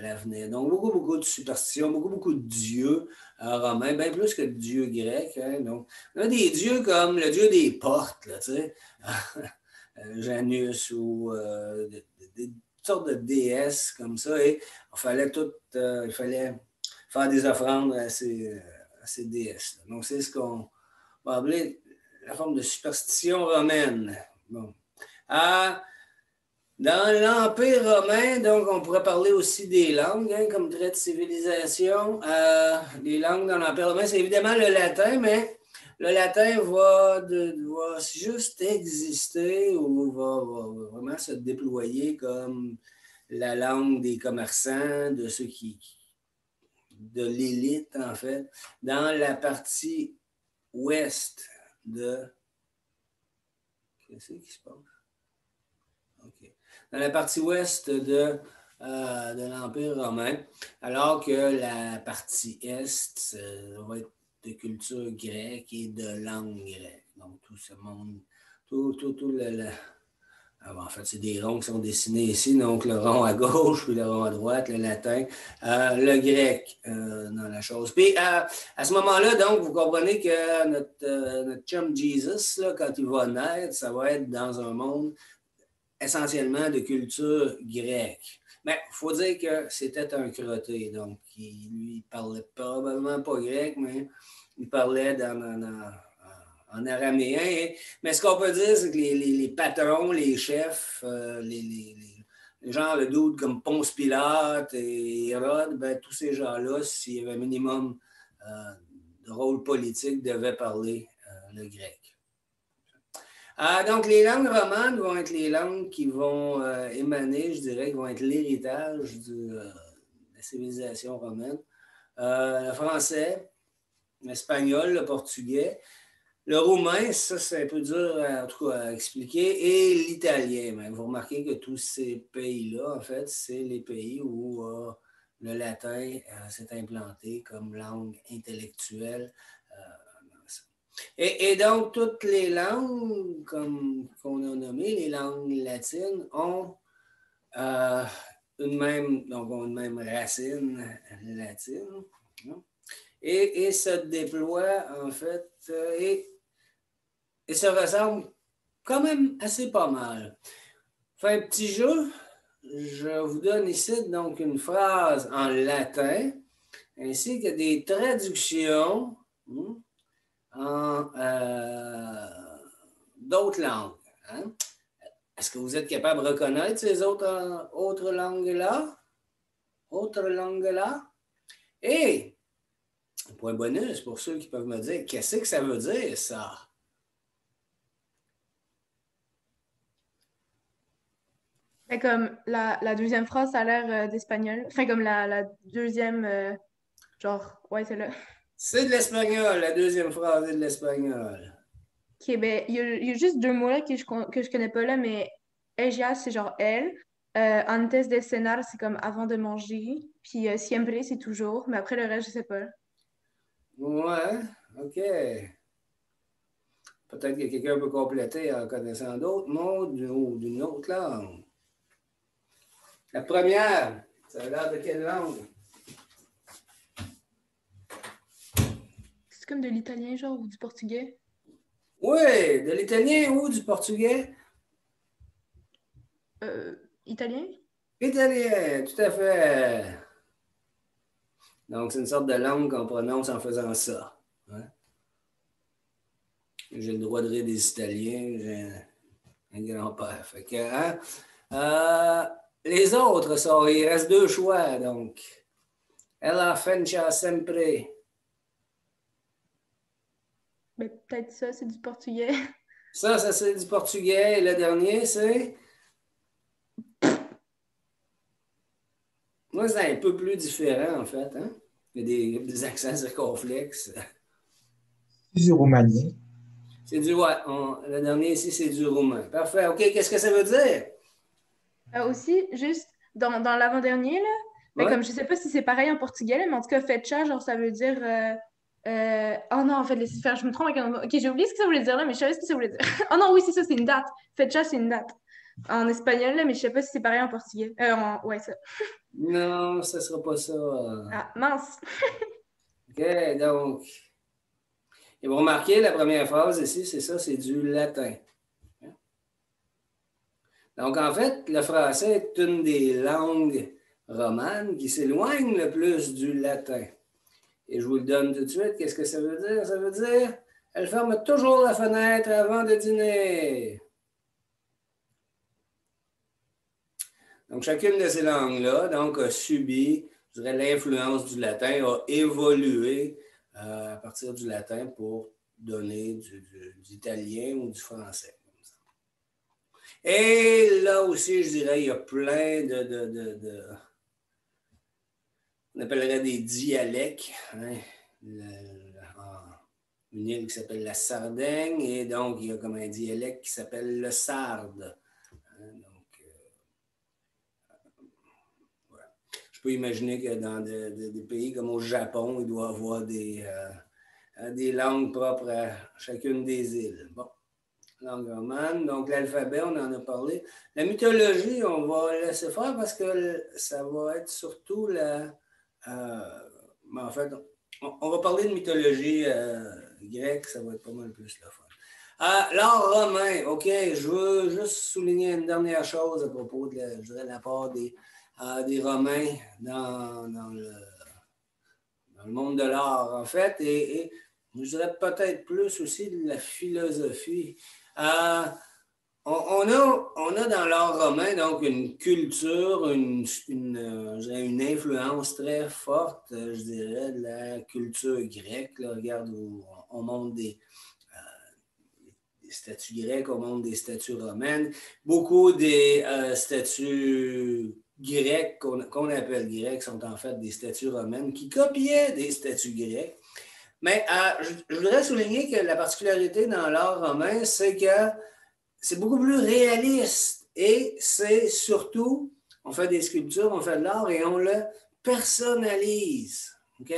l'avenir. Donc, beaucoup de superstitions, beaucoup de dieux romains, bien plus que de dieux grecs. Hein. Donc, on a des dieux comme le dieu des portes, là, tu sais, Janus ou des sortes de déesses comme ça. Et il fallait faire des offrandes à ces déesses. Donc, c'est ce qu'on va appeler la forme de superstition romaine. Bon. Dans l'Empire romain, donc, on pourrait parler aussi des langues, hein, comme trait de civilisation. Les langues dans l'Empire romain, c'est évidemment le latin, mais le latin va juste exister ou va vraiment se déployer comme la langue des commerçants, de ceux de l'élite, en fait, dans la partie ouest de... Qu'est-ce qui se passe? OK. Dans la partie ouest de l'Empire romain, alors que la partie est va être de culture grecque et de langue grecque. Donc, tout ce monde, tout en fait, c'est des ronds qui sont dessinés ici, donc le rond à gauche, puis le rond à droite, le latin, le grec dans la chose. Puis à ce moment-là, donc, vous comprenez que notre chum Jesus, là, quand il va naître, ça va être dans un monde essentiellement de culture grecque. Mais il faut dire que c'était un crotté, donc lui, il parlait probablement pas grec, mais il parlait en araméen. Mais ce qu'on peut dire, c'est que les patrons, les chefs, les gens, le doute comme Ponce Pilate et Hérode, ben, tous ces gens-là, s'il y avait un minimum de rôle politique, devaient parler le grec. Donc, les langues romanes vont être les langues qui vont émaner, je dirais, qui vont être l'héritage de la civilisation romaine. Le français, l'espagnol, le portugais, le roumain, ça c'est un peu dur en tout cas, à expliquer, et l'italien. Mais vous remarquez que tous ces pays-là, en fait, c'est les pays où le latin s'est implanté comme langue intellectuelle. Et donc, toutes les langues, comme qu'on a nommé, les langues latines, ont une même racine latine. Et se déploient, en fait, et se ressemblent quand même assez pas mal. Fait un petit jeu. Je vous donne ici donc une phrase en latin, ainsi que des traductions en d'autres langues. Hein? Est-ce que vous êtes capable de reconnaître ces autres langues-là? Autres langues-là? Et, point bonus pour ceux qui peuvent me dire, qu'est-ce que ça veut dire, ça? Fait comme la deuxième phrase, ça a l'air d'espagnol. Enfin, comme la deuxième, genre, ouais, c'est là. C'est de l'espagnol, la deuxième phrase est de l'espagnol. Ok, ben, il y a juste deux mots là que je connais pas là, mais Elgia, c'est genre elle. Antes de cenar, c'est comme avant de manger. Puis siempre, c'est toujours. Mais après, le reste, je sais pas. Ouais, OK. Peut-être que quelqu'un peut compléter en connaissant d'autres mots d'une autre langue. La première, ça a l'air de quelle langue? C'est comme de l'italien, genre, ou du portugais. Oui, de l'italien ou du portugais? Italien? Italien, tout à fait. Donc, c'est une sorte de langue qu'on prononce en faisant ça. Hein? J'ai le droit de rire des Italiens, j'ai un grand-père. Fait que, hein? Euh, les autres, ça, il reste deux choix, donc. Ella fencia sempre. Ben, peut-être ça, c'est du portugais. Ça c'est du portugais. Et le dernier, c'est. Moi, c'est un peu plus différent, en fait. Hein? Il y a des accents circonflexes. Du roumanie. C'est du. Ouais, le dernier ici, c'est du roumain. Parfait. OK, qu'est-ce que ça veut dire? Aussi, juste dans l'avant-dernier, là, ben, Ouais. comme je sais pas si c'est pareil en portugais, là, mais en tout cas, fetcha, genre, ça veut dire. Oh non, en fait, laissez faire, je me trompe avec un mot. Ok, j'ai oublié ce que ça voulait dire là, mais je savais ce que ça voulait dire. Oh non, oui, c'est ça, c'est une date. Fetcha, c'est une date. En espagnol, là, mais je sais pas si c'est pareil en portugais. Ouais, ça. Non, ça ne sera pas ça. Ah, mince. OK, donc. Et vous remarquez, la première phrase ici, c'est ça, c'est du latin. Donc, en fait, le français est une des langues romanes qui s'éloigne le plus du latin. Et je vous le donne tout de suite. Qu'est-ce que ça veut dire? Ça veut dire, elle ferme toujours la fenêtre avant de dîner. Donc, chacune de ces langues-là, donc, a subi, je dirais, l'influence du latin, a évolué à partir du latin pour donner du italien ou du français. Et là aussi, je dirais, il y a plein on appellerait des dialectes. Hein? Une île qui s'appelle la Sardaigne, et donc il y a comme un dialecte qui s'appelle le sarde. Hein? Donc, voilà. Je peux imaginer que dans des pays comme au Japon, il doit y avoir des langues propres à chacune des îles. Bon. Langue romane. Donc, l'alphabet, on en a parlé. La mythologie, on va laisser faire parce que ça va être surtout en fait, on va parler de mythologie grecque, ça va être pas mal plus la fun. L'art romain, OK, je veux juste souligner une dernière chose à propos de je dirais, la part des Romains dans le monde de l'art, en fait, et je dirais peut-être plus aussi de la philosophie. Euh, on a dans l'art romain donc une culture, je dirais une influence très forte, je dirais, de la culture grecque. Là. Regarde, on monte des statues grecques, on monte des statues romaines. Beaucoup des statues grecques qu'on appelle grecques sont en fait des statues romaines qui copiaient des statues grecques. Mais je voudrais souligner que la particularité dans l'art romain, c'est que c'est beaucoup plus réaliste et c'est surtout, on fait des sculptures, on fait de l'art et on le personnalise. OK?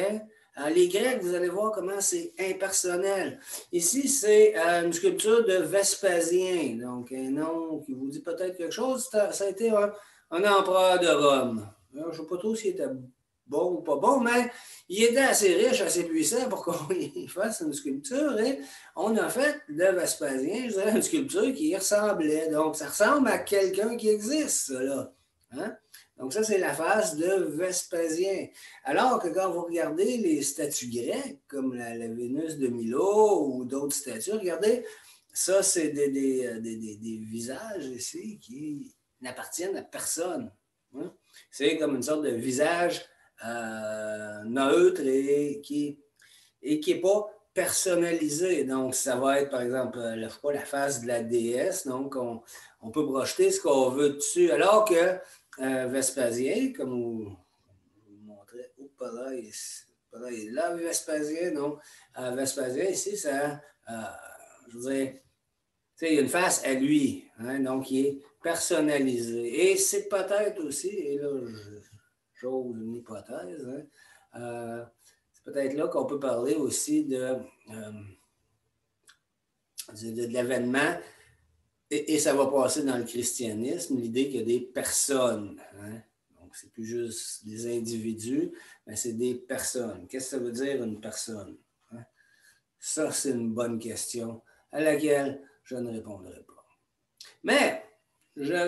Alors, les Grecs, vous allez voir comment c'est impersonnel. Ici, c'est une sculpture de Vespasien, donc un nom qui vous dit peut-être quelque chose. Ça a été un empereur de Rome. Alors, je ne sais pas trop s'il était bon ou pas bon, mais il était assez riche, assez puissant pour qu'on y fasse une sculpture. Et on a fait de Vespasien, je dirais, une sculpture qui y ressemblait. Donc, ça ressemble à quelqu'un qui existe, ça, là. Hein? Donc, ça, c'est la face de Vespasien. Alors que quand vous regardez les statues grecques, comme la Vénus de Milo ou d'autres statues, regardez, ça, c'est des visages ici qui n'appartiennent à personne. Hein? C'est comme une sorte de visage neutre et qui n'est pas personnalisé. Donc, ça va être, par exemple, la face de la déesse. Donc, on peut projeter ce qu'on veut dessus. Alors que Vespasien, comme vous montrez, là, Vespasien, non. Vespasien, ici, ça, je veux dire, il y a une face à lui, hein, donc il est personnalisé. Et c'est peut-être aussi, et là, j'ose une hypothèse, hein, c'est peut-être là qu'on peut parler aussi de l'avènement, et ça va passer dans le christianisme, l'idée qu'il y a des personnes. Hein? Donc, c'est plus juste des individus, mais c'est des personnes. Qu'est-ce que ça veut dire une personne? Hein? Ça, c'est une bonne question à laquelle je ne répondrai pas. Mais, je vais